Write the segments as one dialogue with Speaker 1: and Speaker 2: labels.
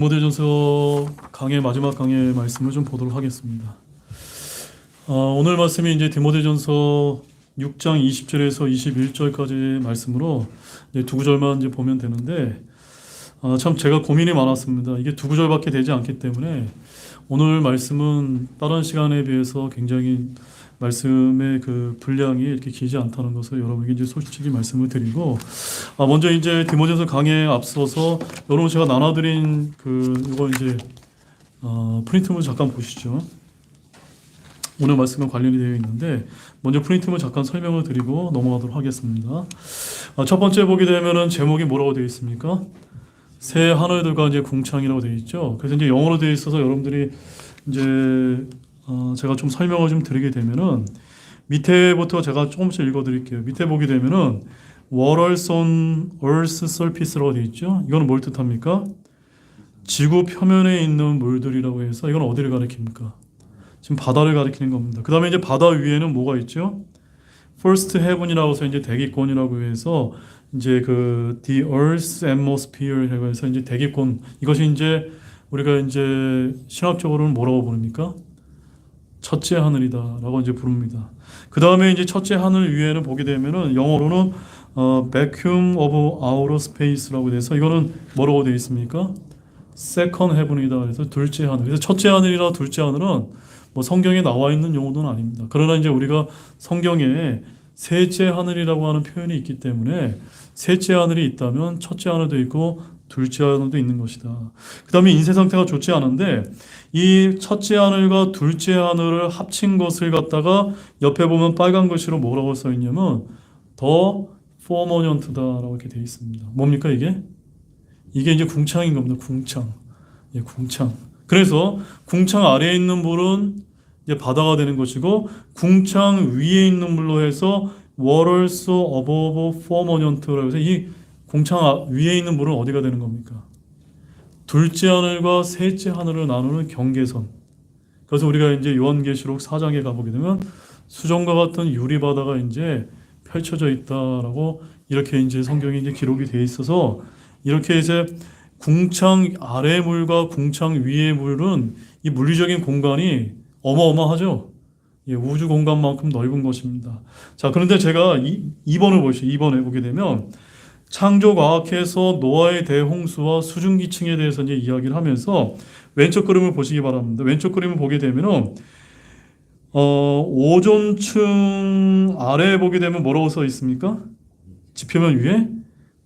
Speaker 1: 디모데전서 강의 마지막 강의 말씀을 좀 보도록 하겠습니다. 오늘 말씀이 이제 디모데전서 6장 20절에서 21절까지 말씀으로 이제 두 구절만 이제 보면 되는데, 참 제가 고민이 많았습니다. 이게 두 구절밖에 되지 않기 때문에 오늘 말씀은 다른 시간에 비해서 굉장히 말씀의 그 분량이 이렇게 길지 않다는 것을 여러분에게 이제 솔직히 말씀을 드리고, 먼저 이제 디모데전서 강의에 앞서서 여러분 제가 나눠드린 이거 이제 프린트물 잠깐 보시죠. 오늘 말씀과 관련이 되어 있는데 먼저 프린트물 잠깐 설명을 드리고 넘어가도록 하겠습니다. 첫 번째 보게 되면은 제목이 뭐라고 되어 있습니까? 새 하늘들과 이제 궁창이라고 되어 있죠. 그래서 이제 영어로 되어 있어서 여러분들이 이제 제가 좀 설명을 좀 드리게 되면은 밑에부터 제가 조금씩 읽어드릴게요. 밑에 보게 되면은 Waters on Earth's Surface라고 되어 있죠. 이거는 뭘 뜻합니까? 지구 표면에 있는 물들이라고 해서 이건 어디를 가리킵니까? 지금 바다를 가리키는 겁니다. 그 다음에 이제 바다 위에는 뭐가 있죠? First Heaven이라고 해서 이제 대기권이라고 해서 이제 The Earth's Atmosphere라고 해서 이제 대기권, 이것이 이제 우리가 이제 신학적으로는 뭐라고 부릅니까? 첫째 하늘이다라고 이제 부릅니다. 그 다음에 이제 첫째 하늘 위에는 보게 되면은 영어로는 Vacuum of Outer Space라고 돼서 이거는 뭐라고 되어 있습니까? Second Heaven이다. 그래서 둘째 하늘. 그래서 첫째 하늘이나 둘째 하늘은 뭐 성경에 나와 있는 용어는 아닙니다. 그러나 이제 우리가 성경에 셋째 하늘이라고 하는 표현이 있기 때문에 셋째 하늘이 있다면 첫째 하늘도 있고 둘째 하늘도 있는 것이다. 그 다음에 인쇄 상태가 좋지 않은데 이 첫째 하늘과 둘째 하늘을 합친 것을 갖다가 옆에 보면 빨간 글씨로 뭐라고 써 있냐면 더 포머넌트다라고 이렇게 되어 있습니다. 뭡니까 이게? 이게 이제 궁창인 겁니다. 궁창. 예, 궁창. 그래서 궁창 아래에 있는 물은 이제 바다가 되는 것이고 궁창 위에 있는 물로 해서 waters above firmamen트라고 해서 이 궁창 위에 있는 물은 어디가 되는 겁니까? 둘째 하늘과 셋째 하늘을 나누는 경계선. 그래서 우리가 이제 요한계시록 4장에 가보게 되면 수정과 같은 유리바다가 이제 펼쳐져 있다라고 이렇게 이제 성경에 이제 기록이 되어 있어서 이렇게 이제 궁창 아래 물과 궁창 위의 물은 이 물리적인 공간이 어마어마하죠. 예, 우주 공간만큼 넓은 것입니다. 자, 그런데 제가 2번을 보시죠. 2번에 보게 되면 창조과학에서 노아의 대홍수와 수증기층에 대해서 이제 이야기를 하면서 왼쪽 그림을 보시기 바랍니다. 왼쪽 그림을 보게 되면은 오존층 아래에 보게 되면 뭐라고 써 있습니까? 지표면 위에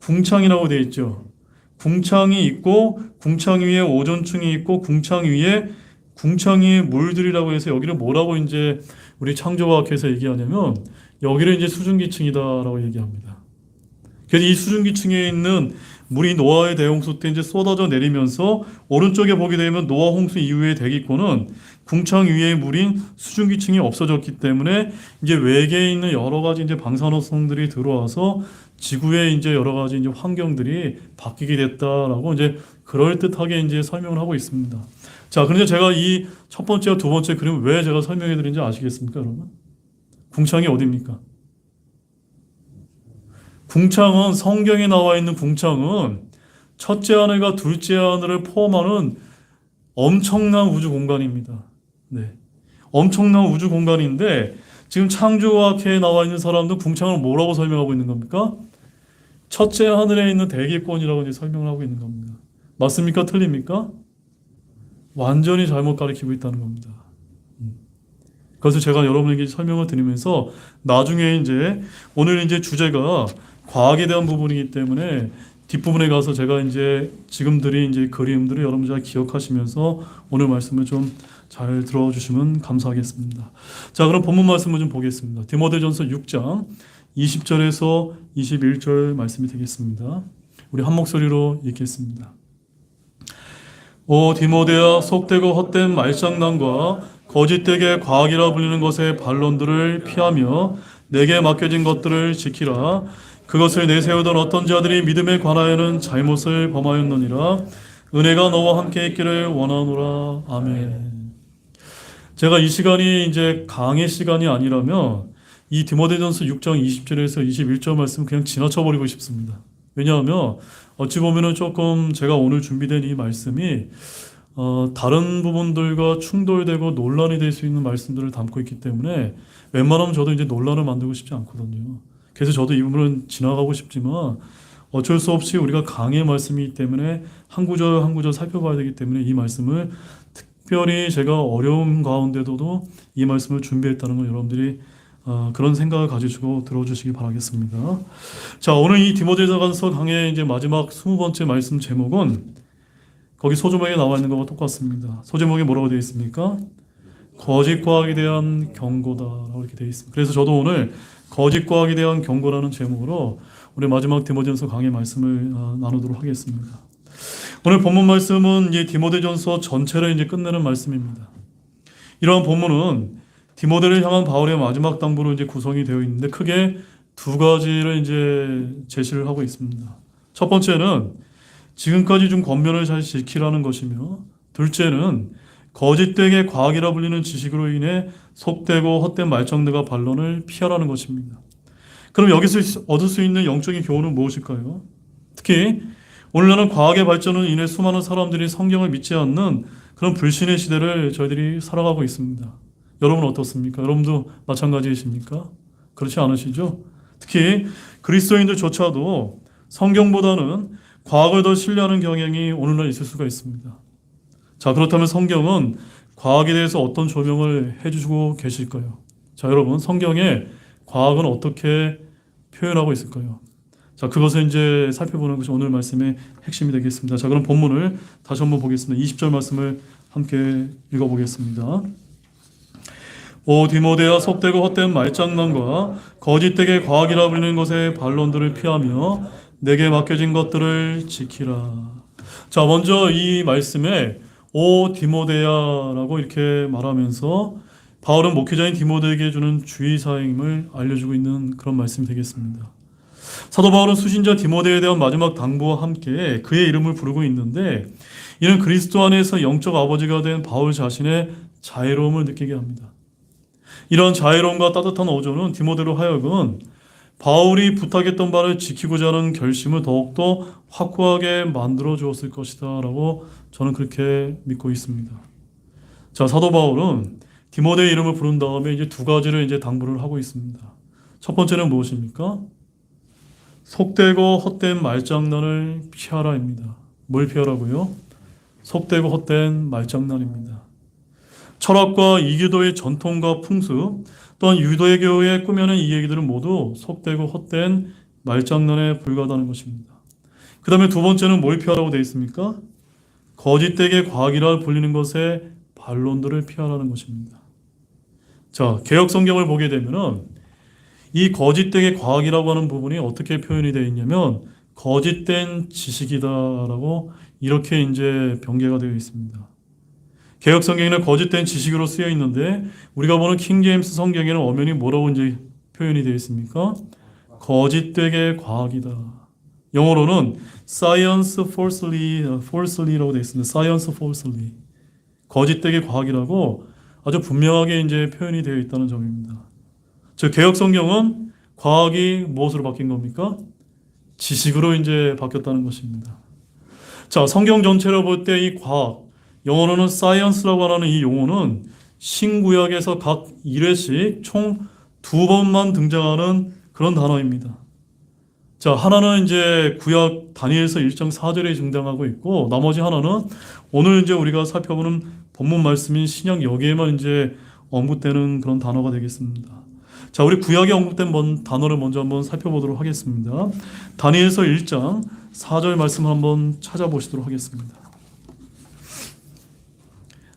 Speaker 1: 궁창이라고 되어 있죠. 궁창이 있고 궁창 위에 오존층이 있고 궁창 위에 물들이라고 해서 여기를 뭐라고 이제 우리 창조과학에서 얘기하냐면 여기를 이제 수증기층이다라고 얘기합니다. 그래서 이 수증기층에 있는 물이 노아의 대홍수 때 이제 쏟아져 내리면서 오른쪽에 보게 되면 노아 홍수 이후의 대기권은 궁창 위의 물인 수증기층이 없어졌기 때문에 이제 외계에 있는 여러 가지 이제 방사능성들이 들어와서 지구의 이제 여러 가지 이제 환경들이 바뀌게 됐다라고 이제 그럴듯하게 이제 설명을 하고 있습니다. 자, 그런데 제가 이 첫 번째와 두 번째 그림을 왜 제가 설명해 드린지 아시겠습니까, 여러분? 궁창이 어디입니까? 궁창은 성경에 나와 있는 궁창은 첫째 하늘과 둘째 하늘을 포함하는 엄청난 우주 공간입니다. 네. 엄청난 우주 공간인데 지금 창조과학회에 나와 있는 사람들 궁창을 뭐라고 설명하고 있는 겁니까? 첫째 하늘에 있는 대기권이라고 이제 설명을 하고 있는 겁니다. 맞습니까? 틀립니까? 완전히 잘못 가리키고 있다는 겁니다. 그래서 제가 여러분에게 설명을 드리면서 나중에 이제 오늘 이제 주제가 과학에 대한 부분이기 때문에 뒷부분에 가서 제가 이제 지금들이 이제 그림들을 여러분 잘 기억하시면서 오늘 말씀을 좀 잘 들어주시면 감사하겠습니다. 자, 그럼 본문 말씀을 좀 보겠습니다. 디모데전서 6장 20절에서 21절 말씀이 되겠습니다. 우리 한 목소리로 읽겠습니다. 오 디모데야, 속되고 헛된 말장난과 거짓되게 과학이라 불리는 것의 반론들을 피하며 내게 맡겨진 것들을 지키라. 그것을 내세우던 어떤 자들이 믿음에 관하여는 잘못을 범하였느니라. 은혜가 너와 함께 있기를 원하노라. 아멘. 제가 이 시간이 이제 강의 시간이 아니라면 이 디모데전서 6장 20절에서 21절 말씀 그냥 지나쳐 버리고 싶습니다. 왜냐하면 어찌 보면은 조금 제가 오늘 준비된 이 말씀이 다른 부분들과 충돌되고 논란이 될 수 있는 말씀들을 담고 있기 때문에 웬만하면 저도 이제 논란을 만들고 싶지 않거든요. 그래서 저도 이 부분은 지나가고 싶지만 어쩔 수 없이 우리가 강의 말씀이기 때문에 한 구절 한 구절 살펴봐야 되기 때문에 이 말씀을 특별히 제가 어려움 가운데도 이 말씀을 준비했다는 걸 여러분들이 그런 생각을 가지시고 들어주시기 바라겠습니다. 자, 오늘 이 디모데전서 강의 이제 마지막 20번째 말씀 제목은 거기 소제목에 나와 있는 것과 똑같습니다. 소제목이 뭐라고 되어 있습니까? 거짓 과학에 대한 경고다라고 이렇게 되어 있습니다. 그래서 저도 오늘 거짓 과학에 대한 경고라는 제목으로 우리 마지막 디모데전서 강의 말씀을 나누도록 하겠습니다. 오늘 본문 말씀은 이 디모데전서 전체를 이제 끝내는 말씀입니다. 이러한 본문은 디모데를 향한 바울의 마지막 당부로 이제 구성이 되어 있는데 크게 두 가지를 이제 제시를 하고 있습니다. 첫 번째는 지금까지 준 권면을 잘 지키라는 것이며, 둘째는 거짓되게 과학이라 불리는 지식으로 인해 속되고 헛된 말장난과 반론을 피하라는 것입니다. 그럼 여기서 얻을 수 있는 영적인 교훈은 무엇일까요? 특히 오늘날은 과학의 발전으로 인해 수많은 사람들이 성경을 믿지 않는 그런 불신의 시대를 저희들이 살아가고 있습니다. 여러분 어떻습니까? 여러분도 마찬가지이십니까? 그렇지 않으시죠? 특히 그리스도인들조차도 성경보다는 과학을 더 신뢰하는 경향이 오늘날 있을 수가 있습니다. 자, 그렇다면 성경은 과학에 대해서 어떤 조명을 해주시고 계실까요? 자, 여러분, 성경에 과학은 어떻게 표현하고 있을까요? 자, 그것을 이제 살펴보는 것이 오늘 말씀의 핵심이 되겠습니다. 자, 그럼 본문을 다시 한번 보겠습니다. 20절 말씀을 함께 읽어보겠습니다. 오 디모데야, 속되고 헛된 말장난과 거짓되게 과학이라 불리는 것의 반론들을 피하며 내게 맡겨진 것들을 지키라. 자, 먼저 이 말씀에 오 디모데야라고 이렇게 말하면서 바울은 목회자인 디모데에게 주는 주의사항임을 알려주고 있는 그런 말씀이 되겠습니다. 사도 바울은 수신자 디모데에 대한 마지막 당부와 함께 그의 이름을 부르고 있는데, 이는 그리스도 안에서 영적 아버지가 된 바울 자신의 자애로움을 느끼게 합니다. 이런 자애로움과 따뜻한 어조는 디모데로 하여금 바울이 부탁했던 바를 지키고자 하는 결심을 더욱더 확고하게 만들어 주었을 것이다 라고 저는 그렇게 믿고 있습니다. 자, 사도 바울은 디모데의 이름을 부른 다음에 이제 두 가지를 이제 당부를 하고 있습니다. 첫 번째는 무엇입니까? 속되고 헛된 말장난을 피하라입니다. 뭘 피하라고요? 속되고 헛된 말장난입니다. 철학과 이교도의 전통과 풍습, 또한 유대교의 꾸며낸 이 얘기들은 모두 속되고 헛된 말장난에 불과하다는 것입니다. 그 다음에 두 번째는 뭘 피하라고 되어 있습니까? 거짓되게 과학이라 불리는 것의 반론들을 피하라는 것입니다. 자, 개역 성경을 보게 되면은 이 거짓되게 과학이라고 하는 부분이 어떻게 표현이 되어 있냐면 거짓된 지식이다라고 이렇게 이제 변개가 되어 있습니다. 개역 성경에는 거짓된 지식으로 쓰여 있는데 우리가 보는 킹 제임스 성경에는 엄연히 뭐라고 이제 표현이 되어 있습니까? 거짓되게 과학이다. 영어로는 science falsely라고 되어 있습니다. science falsely. 거짓되게 과학이라고 아주 분명하게 이제 표현이 되어 있다는 점입니다. 즉 개역 성경은 과학이 무엇으로 바뀐 겁니까? 지식으로 이제 바뀌었다는 것입니다. 자, 성경 전체로 볼 때 이 과학, 영어로는 science라고 하는 이 용어는 신구약에서 각 1회씩 총 2번만 등장하는 그런 단어입니다. 자, 하나는 이제 구약 다니엘서 1장 4절에 등장하고 있고, 나머지 하나는 오늘 이제 우리가 살펴보는 본문 말씀인 신약 여기에만 이제 언급되는 그런 단어가 되겠습니다. 자, 우리 구약에 언급된 단어를 먼저 한번 살펴보도록 하겠습니다. 다니엘서 1장 4절 말씀을 한번 찾아보시도록 하겠습니다.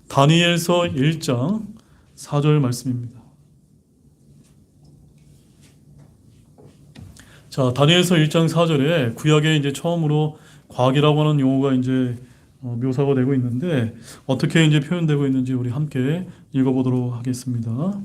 Speaker 1: 다니엘서 1장 4절 말씀입니다. 자, 다니엘서 1장 4절에 구약에 이제 처음으로 과학이라고 하는 용어가 이제 묘사가 되고 있는데 어떻게 이제 표현되고 있는지 우리 함께 읽어보도록 하겠습니다.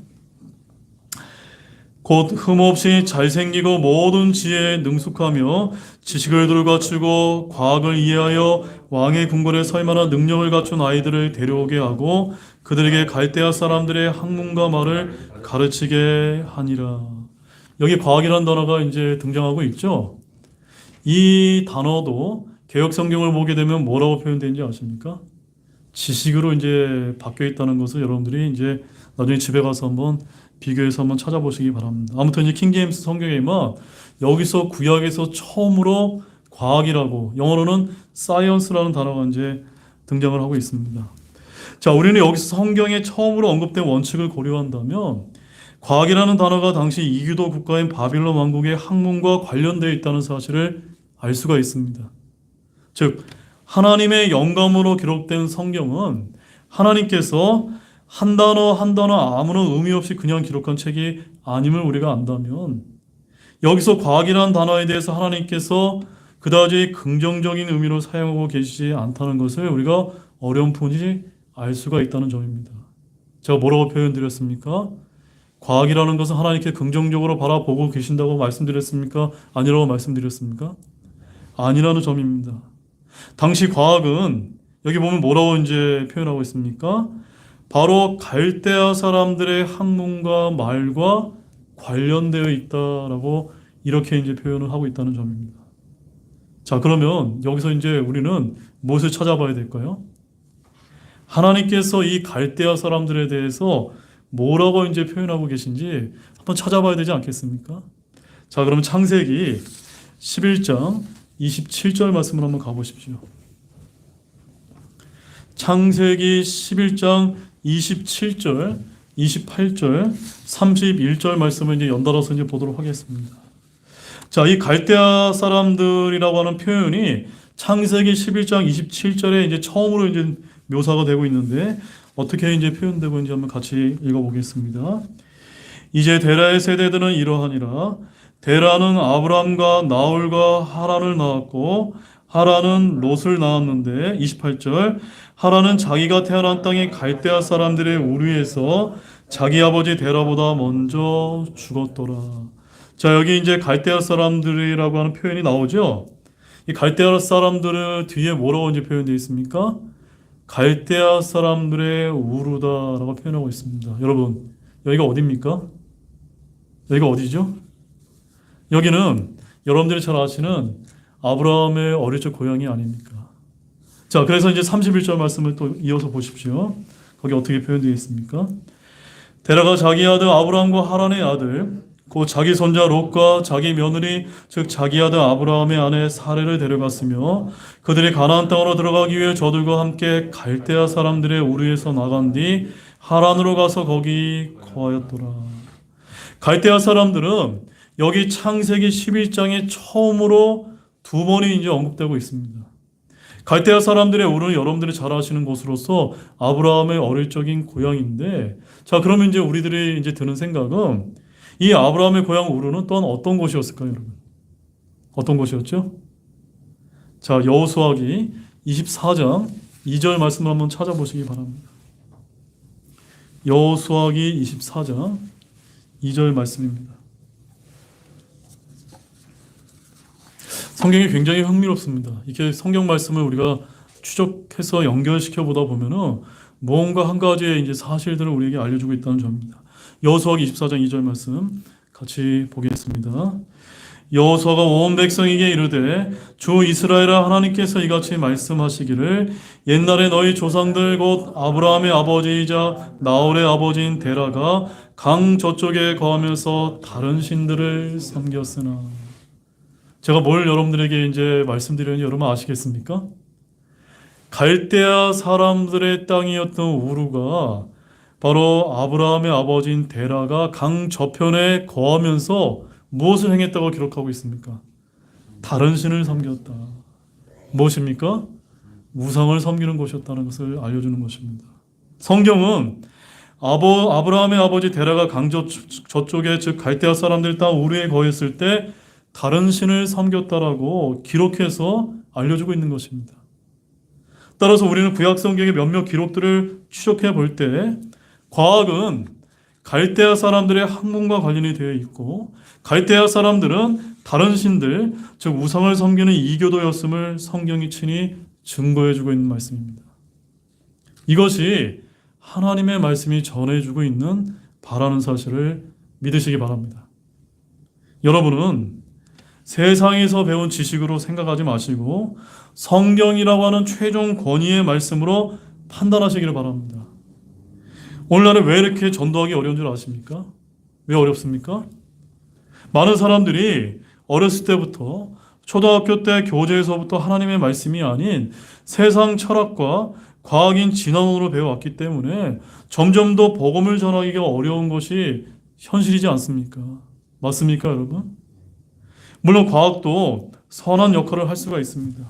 Speaker 1: 곧 흠없이 잘생기고 모든 지혜에 능숙하며 지식을 두루 갖추고 과학을 이해하여 왕의 궁궐에 설 만한 능력을 갖춘 아이들을 데려오게 하고 그들에게 갈대아 사람들의 학문과 말을 가르치게 하니라. 여기 과학이라는 단어가 이제 등장하고 있죠. 이 단어도 개역 성경을 보게 되면 뭐라고 표현되는지 아십니까? 지식으로 이제 바뀌어 있다는 것을 여러분들이 이제 나중에 집에 가서 한번 비교해서 한번 찾아보시기 바랍니다. 아무튼 이제 킹제임스 성경에만 여기서 구약에서 처음으로 과학이라고, 영어로는 science라는 단어가 이제 등장을 하고 있습니다. 자, 우리는 여기서 성경에 처음으로 언급된 원칙을 고려한다면 과학이라는 단어가 당시 이교도 국가인 바빌론 왕국의 학문과 관련되어 있다는 사실을 알 수가 있습니다. 즉, 하나님의 영감으로 기록된 성경은 하나님께서 한 단어 한 단어 아무런 의미 없이 그냥 기록한 책이 아님을 우리가 안다면, 여기서 과학이라는 단어에 대해서 하나님께서 그다지 긍정적인 의미로 사용하고 계시지 않다는 것을 우리가 어렴풋이 알 수가 있다는 점입니다. 제가 뭐라고 표현드렸습니까? 과학이라는 것은 하나님께 긍정적으로 바라보고 계신다고 말씀드렸습니까? 아니라고 말씀드렸습니까? 아니라는 점입니다. 당시 과학은 여기 보면 뭐라고 이제 표현하고 있습니까? 바로 갈대아 사람들의 학문과 말과 관련되어 있다라고 이렇게 이제 표현을 하고 있다는 점입니다. 자, 그러면 여기서 이제 우리는 무엇을 찾아봐야 될까요? 하나님께서 이 갈대아 사람들에 대해서 뭐라고 이제 표현하고 계신지 한번 찾아봐야 되지 않겠습니까? 자, 그러면 창세기 11장 27절 말씀을 한번 가보십시오. 창세기 11장 27절, 28절, 31절 말씀을 이제 연달아서 이제 보도록 하겠습니다. 자, 이 갈대아 사람들이라고 하는 표현이 창세기 11장 27절에 이제 처음으로 이제 묘사가 되고 있는데 어떻게 이제 표현되고 있는지 한번 같이 읽어보겠습니다. 이제 데라의 세대들은 이러하니라. 데라는 아브람과 나홀과 하란을 낳았고 하란은 롯을 낳았는데 28절 하란은 자기가 태어난 땅의 갈대아 사람들의 우르에서 자기 아버지 데라보다 먼저 죽었더라. 자, 여기 이제 갈대아 사람들이라고 하는 표현이 나오죠. 이 갈대아 사람들을 뒤에 뭐라고 이제 표현되어 있습니까? 갈대아 사람들의 우르다라고 표현하고 있습니다. 여러분, 여기가 어디입니까? 여기가 어디죠? 여기는 여러분들이 잘 아시는 아브라함의 어릴 적 고향이 아닙니까? 자, 그래서 이제 31절 말씀을 또 이어서 보십시오. 거기 어떻게 표현되어 있습니까? 데라가 자기 아들 아브라함과 하란의 아들 곧 자기 손자 롯과 자기 며느리 즉 자기 아들 아브라함의 아내 사레를 데려갔으며 그들이 가나안 땅으로 들어가기 위해 저들과 함께 갈대아 사람들의 우르에서 나간 뒤 하란으로 가서 거기 거하였더라. 갈대아 사람들은 여기 창세기 11장에 처음으로 두 번이 이제 언급되고 있습니다. 갈대아 사람들의 우르는 여러분들이 잘 아시는 곳으로서 아브라함의 어릴 적인 고향인데, 자, 그러면 이제 우리들이 이제 드는 생각은 이 아브라함의 고향 우르는 또한 어떤 곳이었을까요, 여러분? 어떤 곳이었죠? 자, 여호수아기 24장 2절 말씀을 한번 찾아보시기 바랍니다. 여호수아기 24장 2절 말씀입니다. 성경이 굉장히 흥미롭습니다. 이렇게 성경 말씀을 우리가 추적해서 연결시켜 보다 보면은 뭔가 한 가지의 이제 사실들을 우리에게 알려주고 있다는 점입니다. 여호수아기 24장 2절 말씀 같이 보겠습니다. 여호수아가 온 백성에게 이르되 주 이스라엘아 하나님께서 이같이 말씀하시기를 옛날에 너희 조상들 곧 아브라함의 아버지이자 나홀의 아버지인 데라가 강 저쪽에 거하면서 다른 신들을 섬겼으나. 제가 뭘 여러분들에게 이제 말씀드렸는지 여러분 아시겠습니까? 갈대아 사람들의 땅이었던 우르가 바로 아브라함의 아버지인 데라가 강 저편에 거하면서 무엇을 행했다고 기록하고 있습니까? 다른 신을 섬겼다. 무엇입니까? 우상을 섬기는 곳이었다는 것을 알려주는 것입니다. 성경은 아브라함의 아버지 데라가 강 저쪽에 즉 갈대아 사람들 땅 우르에 거했을 때 다른 신을 섬겼다라고 기록해서 알려주고 있는 것입니다. 따라서 우리는 구약 성경의 몇몇 기록들을 추적해 볼 때 과학은 갈대아 사람들의 학문과 관련이 되어 있고 갈대아 사람들은 다른 신들, 즉 우상을 섬기는 이교도였음을 성경이 친히 증거해주고 있는 말씀입니다. 이것이 하나님의 말씀이 전해주고 있는 바라는 사실을 믿으시기 바랍니다. 여러분은 세상에서 배운 지식으로 생각하지 마시고 성경이라고 하는 최종 권위의 말씀으로 판단하시기를 바랍니다. 오늘날에 왜 이렇게 전도하기 어려운 줄 아십니까? 왜 어렵습니까? 많은 사람들이 어렸을 때부터 초등학교 때 교재에서부터 하나님의 말씀이 아닌 세상 철학과 과학인 진화론으로 배워왔기 때문에 점점 더 복음을 전하기가 어려운 것이 현실이지 않습니까? 맞습니까, 여러분? 물론 과학도 선한 역할을 할 수가 있습니다.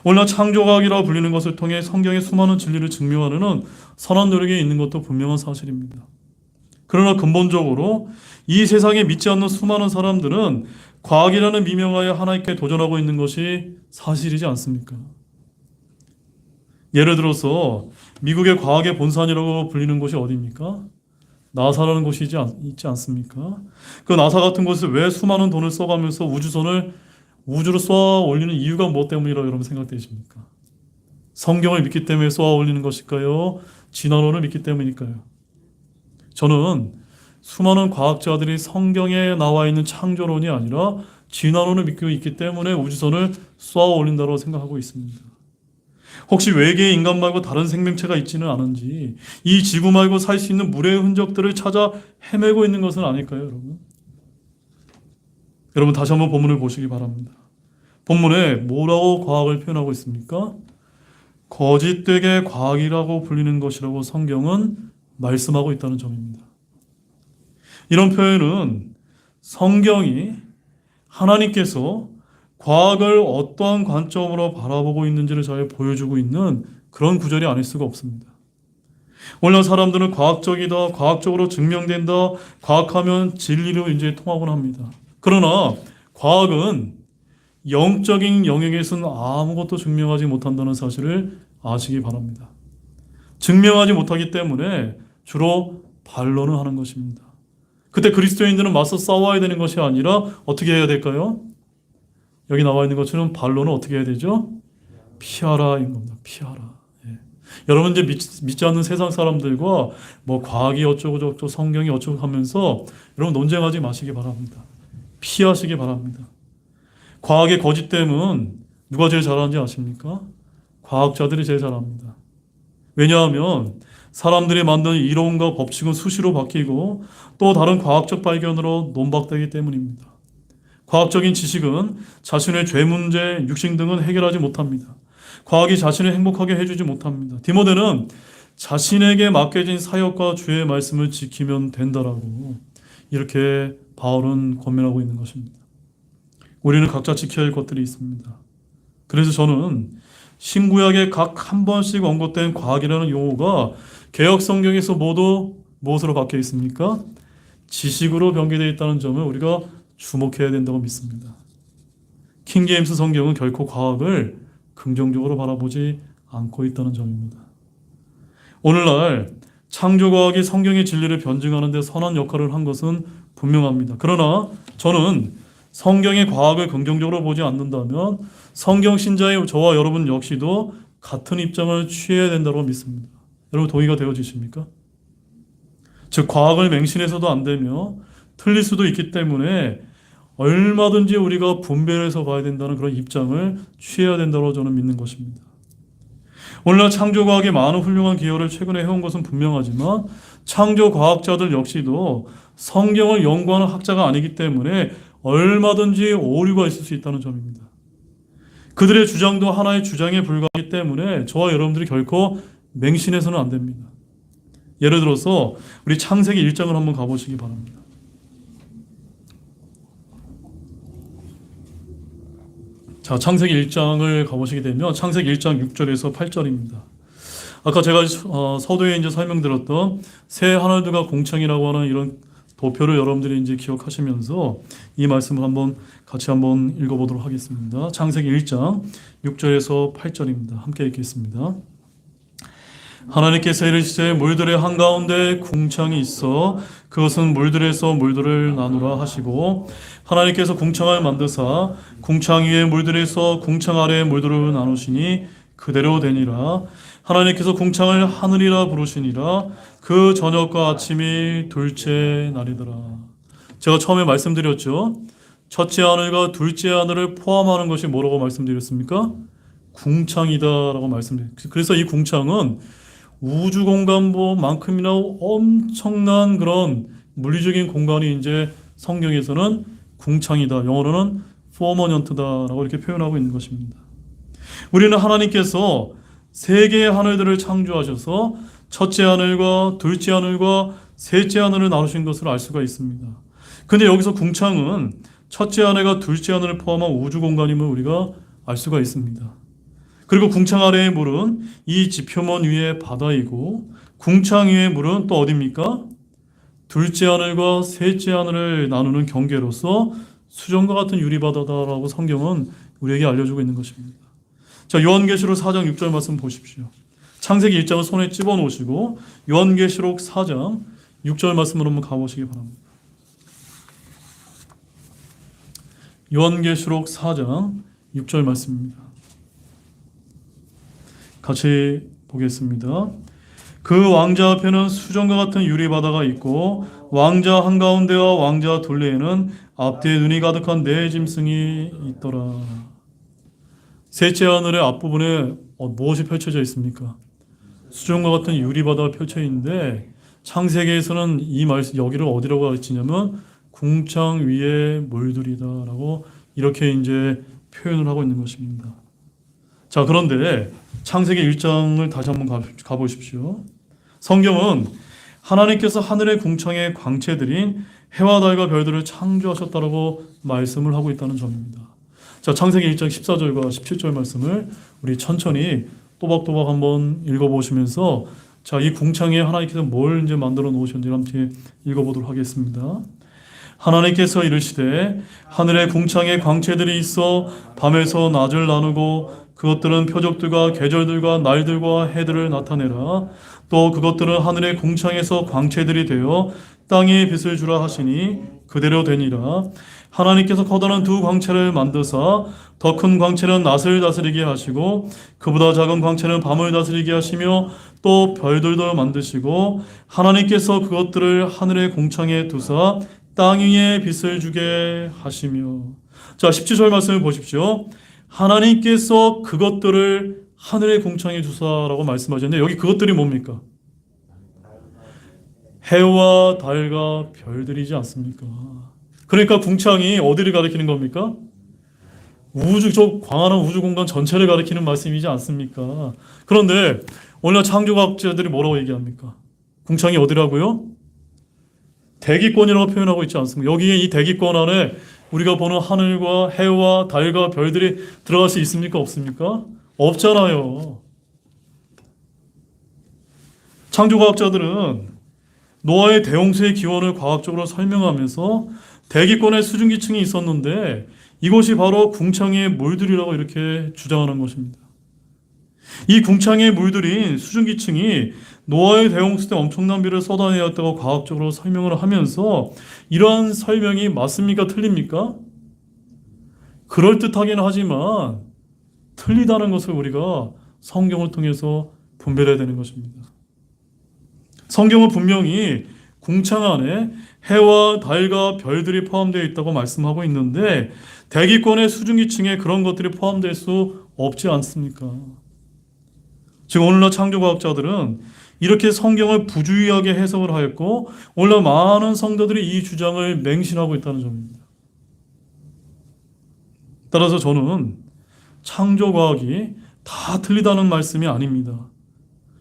Speaker 1: 오늘날 창조과학이라고 불리는 것을 통해 성경의 수많은 진리를 증명하려는 선한 노력이 있는 것도 분명한 사실입니다. 그러나 근본적으로 이 세상에 믿지 않는 수많은 사람들은 과학이라는 미명하에 하나님께 도전하고 있는 것이 사실이지 않습니까? 예를 들어서 미국의 과학의 본산이라고 불리는 곳이 어디입니까? 나사라는 곳이 있지 않습니까? 그 나사 같은 곳에 왜 수많은 돈을 써가면서 우주선을 우주로 쏘아 올리는 이유가 무엇 때문이라고 여러분 생각되십니까? 성경을 믿기 때문에 쏘아 올리는 것일까요? 진화론을 믿기 때문일까요? 저는 수많은 과학자들이 성경에 나와 있는 창조론이 아니라 진화론을 믿고 있기 때문에 우주선을 쏘아 올린다고 생각하고 있습니다. 혹시 외계에 인간 말고 다른 생명체가 있지는 않은지 이 지구 말고 살 수 있는 물의 흔적들을 찾아 헤매고 있는 것은 아닐까요, 여러분? 여러분 다시 한번 본문을 보시기 바랍니다. 본문에 뭐라고 과학을 표현하고 있습니까? 거짓되게 과학이라고 불리는 것이라고 성경은 말씀하고 있다는 점입니다. 이런 표현은 성경이 하나님께서 과학을 어떠한 관점으로 바라보고 있는지를 잘 보여주고 있는 그런 구절이 아닐 수가 없습니다. 오늘날 사람들은 과학적이다, 과학적으로 증명된다, 과학하면 진리로 이제 통하곤 합니다. 그러나 과학은 영적인 영역에서는 아무것도 증명하지 못한다는 사실을 아시기 바랍니다. 증명하지 못하기 때문에 주로 반론을 하는 것입니다. 그때 그리스도인들은 맞서 싸워야 되는 것이 아니라 어떻게 해야 될까요? 여기 나와 있는 것처럼 반론은 어떻게 해야 되죠? 피하라인 겁니다. 피하라. 예. 여러분 이제 믿지 않는 세상 사람들과 뭐 과학이 어쩌고 저쩌고 성경이 어쩌고 하면서 여러분 논쟁하지 마시기 바랍니다. 피하시기 바랍니다. 과학의 거짓됨은 누가 제일 잘하는지 아십니까? 과학자들이 제일 잘합니다. 왜냐하면 사람들이 만든 이론과 법칙은 수시로 바뀌고 또 다른 과학적 발견으로 논박되기 때문입니다. 과학적인 지식은 자신의 죄 문제, 육신 등은 해결하지 못합니다. 과학이 자신을 행복하게 해주지 못합니다. 디모데는 자신에게 맡겨진 사역과 주의 말씀을 지키면 된다라고 이렇게 바울은 권면하고 있는 것입니다. 우리는 각자 지켜야 할 것들이 있습니다. 그래서 저는 신구약에 각 한 번씩 언급된 과학이라는 용어가 개역 성경에서 모두 무엇으로 바뀌어 있습니까? 지식으로 변개되어 있다는 점을 우리가 주목해야 된다고 믿습니다. 킹제임스 성경은 결코 과학을 긍정적으로 바라보지 않고 있다는 점입니다. 오늘날 창조과학이 성경의 진리를 변증하는 데 선한 역할을 한 것은 분명합니다. 그러나 저는 성경의 과학을 긍정적으로 보지 않는다면 성경 신자의 저와 여러분 역시도 같은 입장을 취해야 된다고 믿습니다. 여러분 동의가 되어지십니까? 즉 과학을 맹신해서도 안 되며 틀릴 수도 있기 때문에 얼마든지 우리가 분별해서 봐야 된다는 그런 입장을 취해야 된다고 저는 믿는 것입니다. 오늘날 창조과학의 많은 훌륭한 기여를 최근에 해온 것은 분명하지만 창조과학자들 역시도 성경을 연구하는 학자가 아니기 때문에 얼마든지 오류가 있을 수 있다는 점입니다. 그들의 주장도 하나의 주장에 불과하기 때문에 저와 여러분들이 결코 맹신해서는 안 됩니다. 예를 들어서 우리 창세기 1장을 한번 가보시기 바랍니다. 자, 창세기 1장을 가보시게 되면 창세기 1장 6절에서 8절입니다. 아까 제가 서두에 이제 설명드렸던 새 하늘들과 공창이라고 하는 이런 도표를 여러분들이 이제 기억하시면서 이 말씀을 같이 한번 읽어보도록 하겠습니다. 창세기 1장 6절에서 8절입니다. 함께 읽겠습니다. 하나님께서 이르시되 물들의 한가운데 궁창이 있어 그것은 물들에서 물들을 나누라 하시고 하나님께서 궁창을 만드사 궁창 위에 물들에서 궁창 아래에 물들을 나누시니 그대로 되니라. 하나님께서 궁창을 하늘이라 부르시니라. 그 저녁과 아침이 둘째 날이더라. 제가 처음에 말씀드렸죠. 첫째 하늘과 둘째 하늘을 포함하는 것이 뭐라고 말씀드렸습니까? 궁창이다라고 말씀드렸습니다. 그래서 이 궁창은 우주 공간만큼이나 엄청난 그런 물리적인 공간이 이제 성경에서는 궁창이다. 영어로는 포머넌트다라고 이렇게 표현하고 있는 것입니다. 우리는 하나님께서 세 개의 하늘들을 창조하셔서 첫째 하늘과 둘째 하늘과 셋째 하늘을 나누신 것을 알 수가 있습니다. 근데 여기서 궁창은 첫째 하늘과 둘째 하늘을 포함한 우주 공간임을 우리가 알 수가 있습니다. 그리고 궁창 아래의 물은 이 지표면 위의 바다이고 궁창 위의 물은 또 어디입니까? 둘째 하늘과 셋째 하늘을 나누는 경계로서 수정과 같은 유리바다다라고 성경은 우리에게 알려주고 있는 것입니다. 자, 요한계시록 4장 6절 말씀 보십시오. 창세기 1장을 손에 집어놓으시고 요한계시록 4장 6절 말씀으로 한번 가보시기 바랍니다. 요한계시록 4장 6절 말씀입니다. 같이 보겠습니다. 그 왕자 앞에는 수정과 같은 유리바다가 있고 왕자 한가운데와 왕자 둘레에는 앞뒤에 눈이 가득한 네 짐승이 있더라. 셋째 하늘의 앞부분에 무엇이 펼쳐져 있습니까? 수정과 같은 유리바다가 펼쳐 있는데 창세기에서는 이 말씀 여기를 어디라고 가르치냐면 궁창 위의 물들이다라고 이렇게 이제 표현을 하고 있는 것입니다. 자, 그런데 창세기 1장을 다시 한번 가보십시오. 성경은 하나님께서 하늘의 궁창의 광채들인 해와 달과 별들을 창조하셨다라고 말씀을 하고 있다는 점입니다. 자, 창세기 1장 14절과 17절 말씀을 우리 천천히 또박또박 한번 읽어보시면서 자, 이 궁창에 하나님께서 뭘 이제 만들어 놓으셨는지 함께 읽어보도록 하겠습니다. 하나님께서 이르시되 하늘의 궁창에 광채들이 있어 밤에서 낮을 나누고 그것들은 표적들과 계절들과 날들과 해들을 나타내라. 또 그것들은 하늘의 궁창에서 광채들이 되어 땅에 빛을 주라 하시니 그대로 되니라. 하나님께서 커다란 두 광채를 만드사 더 큰 광채는 낮을 다스리게 하시고 그보다 작은 광채는 밤을 다스리게 하시며 또 별들도 만드시고 하나님께서 그것들을 하늘의 궁창에 두사 땅 위에 빛을 주게 하시며. 자, 17절 말씀을 보십시오. 하나님께서 그것들을 하늘의 궁창에 두사라고 말씀하셨는데 여기 그것들이 뭡니까? 해와 달과 별들이지 않습니까? 그러니까 궁창이 어디를 가리키는 겁니까? 저 광활한 우주 공간 전체를 가리키는 말씀이지 않습니까? 그런데 오늘 창조과학자들이 뭐라고 얘기합니까? 궁창이 어디라고요? 대기권이라고 표현하고 있지 않습니까? 여기에 이 대기권 안에 우리가 보는 하늘과 해와 달과 별들이 들어갈 수 있습니까? 없습니까? 없잖아요. 창조과학자들은 노아의 대홍수의 기원을 과학적으로 설명하면서 대기권에 수증기층이 있었는데 이것이 바로 궁창의 물들이라고 이렇게 주장하는 것입니다. 이 궁창의 물들인 수증기층이 노아의 대홍수 때 엄청난 비를 쏟아내었다고 과학적으로 설명을 하면서 이러한 설명이 맞습니까? 틀립니까? 그럴듯하긴 하지만 틀리다는 것을 우리가 성경을 통해서 분별해야 되는 것입니다. 성경은 분명히 궁창 안에 해와 달과 별들이 포함되어 있다고 말씀하고 있는데 대기권의 수증기층에 그런 것들이 포함될 수 없지 않습니까? 지금 오늘날 창조과학자들은 이렇게 성경을 부주의하게 해석을 하였고 오늘날 많은 성도들이 이 주장을 맹신하고 있다는 점입니다. 따라서 저는 창조과학이 다 틀리다는 말씀이 아닙니다.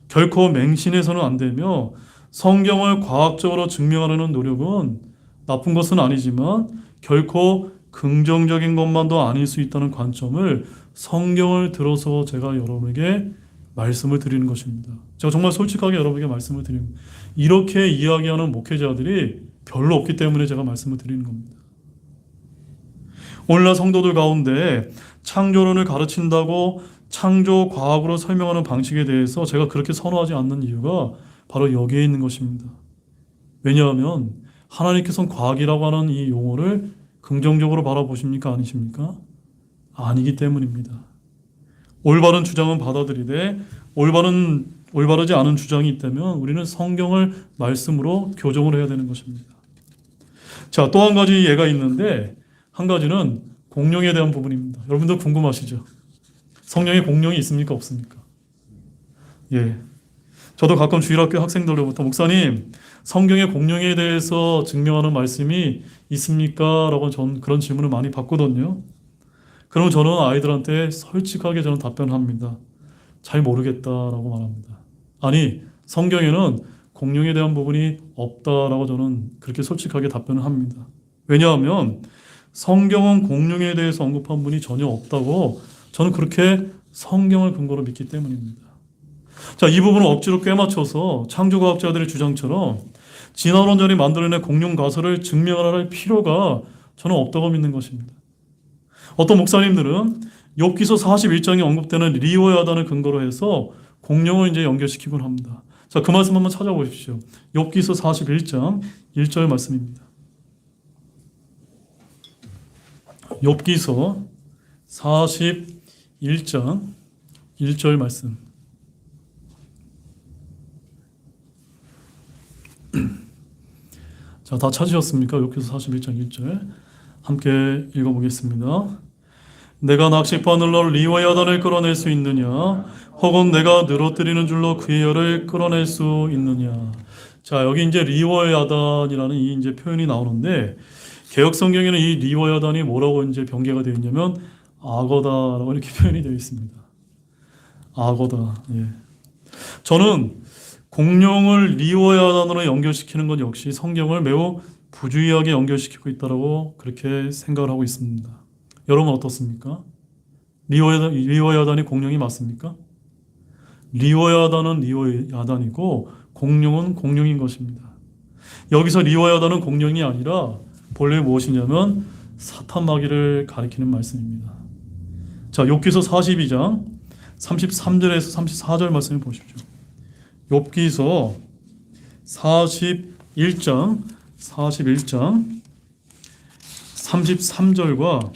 Speaker 1: 결코 맹신해서는 안 되며 성경을 과학적으로 증명하려는 노력은 나쁜 것은 아니지만 결코 긍정적인 것만도 아닐 수 있다는 관점을 성경을 들어서 제가 여러분에게 말씀을 드리는 것입니다. 제가 정말 솔직하게 여러분에게 말씀을 드립니다. 이렇게 이야기하는 목회자들이 별로 없기 때문에 제가 말씀을 드리는 겁니다. 오늘날 성도들 가운데 창조론을 가르친다고 창조 과학으로 설명하는 방식에 대해서 제가 그렇게 선호하지 않는 이유가 바로 여기에 있는 것입니다. 왜냐하면 하나님께서는 과학이라고 하는 이 용어를 긍정적으로 바라보십니까? 아니십니까? 아니기 때문입니다. 올바른 주장은 받아들이되 올바르지 않은 주장이 있다면 우리는 성경을 말씀으로 교정을 해야 되는 것입니다. 자, 또 한 가지 예가 있는데 한 가지는 공룡에 대한 부분입니다. 여러분들 궁금하시죠? 성경에 공룡이 있습니까? 없습니까? 예. 저도 가끔 주일학교 학생들로부터 목사님, 성경에 공룡에 대해서 증명하는 말씀이 있습니까? 라고 전 그런 질문을 많이 받거든요. 그러면 저는 아이들한테 솔직하게 저는 답변합니다. 잘 모르겠다라고 말합니다. 아니, 성경에는 공룡에 대한 부분이 없다라고 저는 그렇게 솔직하게 답변을 합니다. 왜냐하면 성경은 공룡에 대해서 언급한 분이 전혀 없다고 저는 그렇게 성경을 근거로 믿기 때문입니다. 자, 이 부분을 억지로 꿰맞춰서 창조과학자들의 주장처럼 진화론자들이 만들어낸 공룡 가설을 증명할 필요가 저는 없다고 믿는 것입니다. 어떤 목사님들은 욥기서 41장에 언급되는 리워야단을 근거로 해서 공룡을 이제 연결시키곤 합니다. 자, 그 말씀 한번 찾아보십시오. 욥기서 41장 1절 말씀입니다. 욥기서 41장 1절 말씀. 자, 다 찾으셨습니까? 욥기서 41장 1절. 함께 읽어보겠습니다. 내가 낚싯바늘로 리워야단을 끌어낼 수 있느냐? 혹은 내가 늘어뜨리는 줄로 그의 열을 끌어낼 수 있느냐? 자, 여기 이제 리워야단이라는 이 이제 표현이 나오는데, 개역 성경에는 이 리워야단이 뭐라고 이제 변개가 되어 있냐면 악어다라고 이렇게 표현이 되어 있습니다. 악어다. 예. 저는 공룡을 리워야단으로 연결시키는 것 역시 성경을 매우 부주의하게 연결시키고 있다라고 그렇게 생각을 하고 있습니다. 여러분 어떻습니까? 리워야단이 공룡이 맞습니까? 리워야단은 리워야단이고 공룡은 공룡인 것입니다. 여기서 리워야단은 공룡이 아니라 본래 무엇이냐면 사탄 마귀를 가리키는 말씀입니다. 자, 욥기서 42장 33절에서 34절 말씀을 보십시오. 욥기서 41장 33절과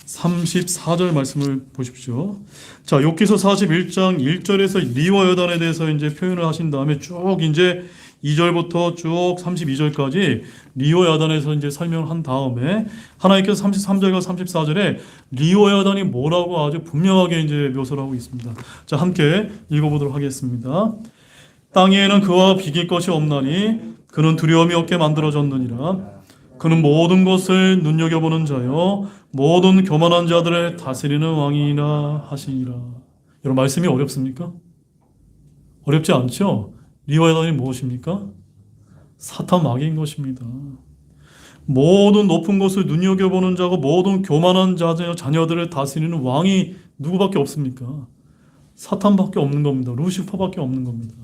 Speaker 1: 34절 말씀을 보십시오. 자, 욥기서 41장 1절에서 리워야단에 대해서 이제 표현을 하신 다음에 쭉 이제 2절부터 쭉 32절까지 리워야단에서 이제 설명을 한 다음에 하나님께서 33절과 34절에 리워야단이 뭐라고 아주 분명하게 이제 묘사를 하고 있습니다. 자, 함께 읽어보도록 하겠습니다. 땅에는 그와 비길 것이 없나니 그는 두려움이 없게 만들어졌느니라. 그는 모든 것을 눈여겨보는 자요 모든 교만한 자들을 다스리는 왕이라 하시니라. 여러분, 말씀이 어렵습니까? 어렵지 않죠? 리워야단이 무엇입니까? 사탄 마귀인 것입니다. 모든 높은 것을 눈여겨보는 자고 모든 교만한 자녀들을 다스리는 왕이 누구밖에 없습니까? 사탄밖에 없는 겁니다. 루시퍼밖에 없는 겁니다.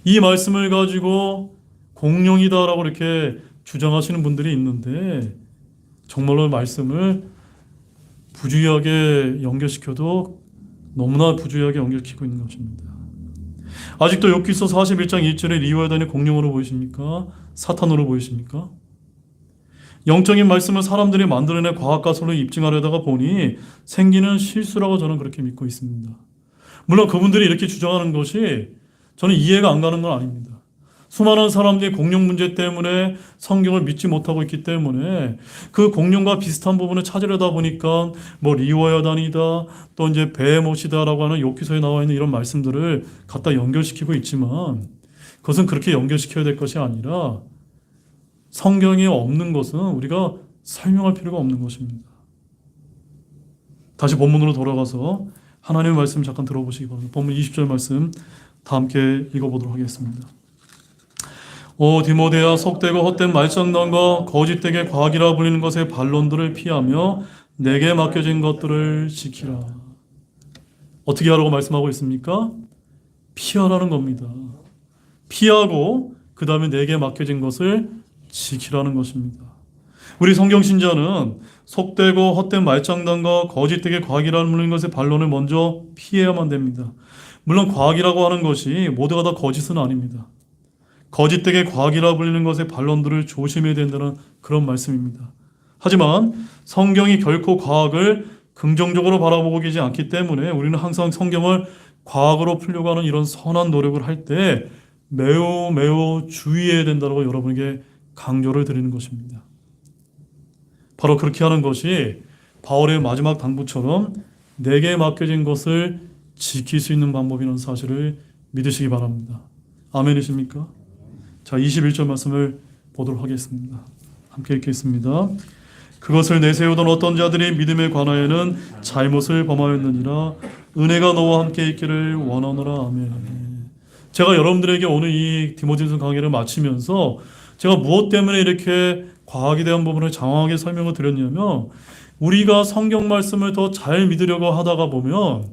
Speaker 1: 이 말씀을 가지고 공룡이다라고 이렇게 주장하시는 분들이 있는데 정말로 말씀을 부주의하게 연결시켜도 너무나 부주의하게 연결시키고 있는 것입니다. 아직도 욥기서 41장 1절에 리워야단이 공룡으로 보이십니까? 사탄으로 보이십니까? 영적인 말씀을 사람들이 만들어낸 과학가설로 입증하려다가 보니 생기는 실수라고 저는 그렇게 믿고 있습니다. 물론 그분들이 이렇게 주장하는 것이 저는 이해가 안 가는 건 아닙니다. 수많은 사람들이 공룡 문제 때문에 성경을 믿지 못하고 있기 때문에 그 공룡과 비슷한 부분을 찾으려다 보니까 뭐 리워야단이다 또 이제 베헤못이다라고 하는 욥기서에 나와 있는 이런 말씀들을 갖다 연결시키고 있지만 그것은 그렇게 연결시켜야 될 것이 아니라 성경에 없는 것은 우리가 설명할 필요가 없는 것입니다. 다시 본문으로 돌아가서 하나님의 말씀 잠깐 들어보시기 바랍니다. 본문 20절 말씀 다 함께 읽어보도록 하겠습니다. 오 디모데야, 속되고 헛된 말장난과 거짓되게 과학이라 불리는 것의 반론들을 피하며 내게 맡겨진 것들을 지키라. 어떻게 하라고 말씀하고 있습니까? 피하라는 겁니다. 피하고 그 다음에 내게 맡겨진 것을 지키라는 것입니다. 우리 성경신자는 속되고 헛된 말장난과 거짓되게 과학이라 불리는 것의 반론을 먼저 피해야만 됩니다. 물론 과학이라고 하는 것이 모두가 다 거짓은 아닙니다. 거짓되게 과학이라 불리는 것의 반론들을 조심해야 된다는 그런 말씀입니다. 하지만 성경이 결코 과학을 긍정적으로 바라보고 계시지 않기 때문에 우리는 항상 성경을 과학으로 풀려고 하는 이런 선한 노력을 할 때 매우 주의해야 된다고 여러분에게 강조를 드리는 것입니다. 바로 그렇게 하는 것이 바울의 마지막 당부처럼 내게 맡겨진 것을 지킬 수 있는 방법이라는 사실을 믿으시기 바랍니다. 아멘이십니까? 자, 21절 말씀을 보도록 하겠습니다. 함께 읽겠습니다. 그것을 내세우던 어떤 자들이 믿음에 관하여는 잘못을 범하였느니라. 은혜가 너와 함께 있기를 원하노라. 아멘. 제가 여러분들에게 오늘 이 디모데전서 강의를 마치면서 제가 무엇 때문에 이렇게 과학에 대한 부분을 장황하게 설명을 드렸냐면, 우리가 성경 말씀을 더 잘 믿으려고 하다가 보면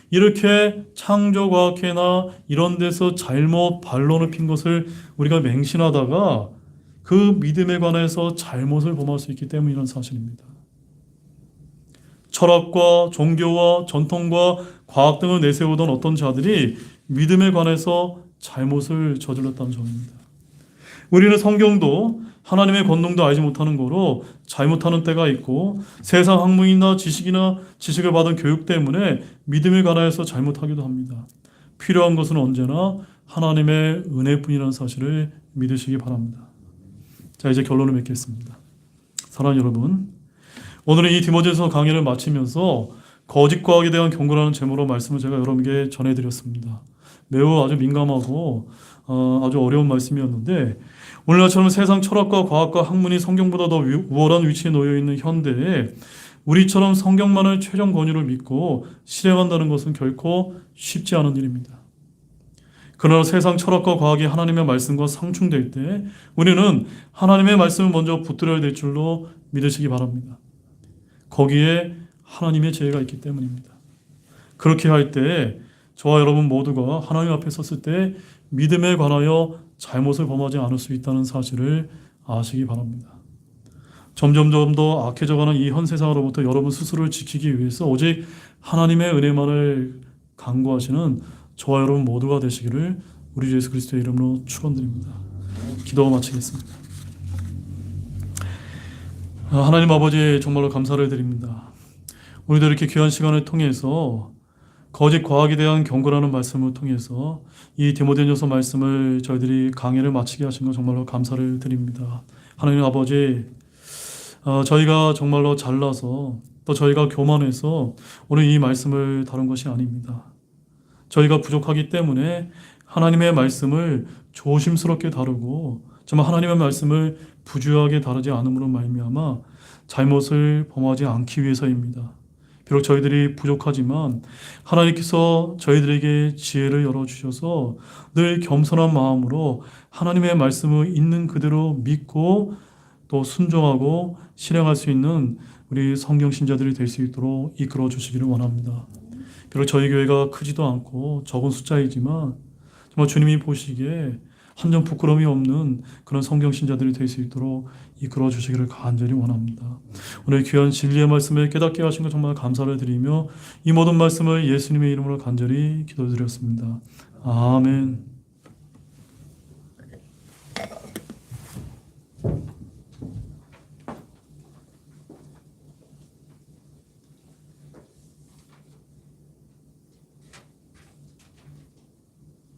Speaker 1: 이렇게 창조과학회나 이런 데서 잘못 반론을 핀 것을 우리가 맹신하다가 그 믿음에 관해서 잘못을 범할 수 있기 때문이라는 사실입니다. 철학과 종교와 전통과 과학 등을 내세우던 어떤 자들이 믿음에 관해서 잘못을 저질렀다는 점입니다. 우리는 성경도 하나님의 권능도 알지 못하는 거로 잘못하는 때가 있고, 세상 학문이나 지식을 받은 교육 때문에 믿음에 관하여서 잘못하기도 합니다. 필요한 것은 언제나 하나님의 은혜뿐이라는 사실을 믿으시기 바랍니다. 자, 이제 결론을 맺겠습니다. 사랑하는 여러분, 오늘은 이 디모데전서 강의를 마치면서 거짓 과학에 대한 경고라는 제목으로 말씀을 제가 여러분에게 전해드렸습니다. 매우 아주 민감하고 아주 어려운 말씀이었는데, 오늘날처럼 세상 철학과 과학과 학문이 성경보다 더 우월한 위치에 놓여 있는 현대에 우리처럼 성경만을 최종 권위를 믿고 실행한다는 것은 결코 쉽지 않은 일입니다. 그러나 세상 철학과 과학이 하나님의 말씀과 상충될 때 우리는 하나님의 말씀을 먼저 붙들어야 될 줄로 믿으시기 바랍니다. 거기에 하나님의 지혜가 있기 때문입니다. 그렇게 할 때 저와 여러분 모두가 하나님 앞에 섰을 때 믿음에 관하여 잘못을 범하지 않을 수 있다는 사실을 아시기 바랍니다. 점점점 더 악해져가는 이 현 세상으로부터 여러분 스스로를 지키기 위해서 오직 하나님의 은혜만을 간구하시는 저와 여러분 모두가 되시기를 우리 주 예수 그리스도의 이름으로 축원드립니다. 기도가 마치겠습니다. 하나님 아버지, 정말로 감사를 드립니다. 오늘도 이렇게 귀한 시간을 통해서 거짓 과학에 대한 경고라는 말씀을 통해서 이 디모데전서 말씀을 저희들이 강의를 마치게 하신 것 정말로 감사를 드립니다. 하나님 아버지, 저희가 정말로 잘나서 또 저희가 교만해서 오늘 이 말씀을 다룬 것이 아닙니다. 저희가 부족하기 때문에 하나님의 말씀을 조심스럽게 다루고 정말 하나님의 말씀을 부주의하게 다루지 않음으로 말미암아 잘못을 범하지 않기 위해서입니다. 비록 저희들이 부족하지만 하나님께서 저희들에게 지혜를 열어주셔서 늘 겸손한 마음으로 하나님의 말씀을 있는 그대로 믿고 또 순종하고 실행할 수 있는 우리 성경 신자들이 될 수 있도록 이끌어 주시기를 원합니다. 비록 저희 교회가 크지도 않고 적은 숫자이지만 정말 주님이 보시기에 한 점 부끄러움이 없는 그런 성경 신자들이 될 수 있도록 이끌어 주시기를 간절히 원합니다. 오늘 귀한 진리의 말씀을 깨닫게 하신 것 정말 감사를 드리며 이 모든 말씀을 예수님의 이름으로 간절히 기도드렸습니다. 아멘.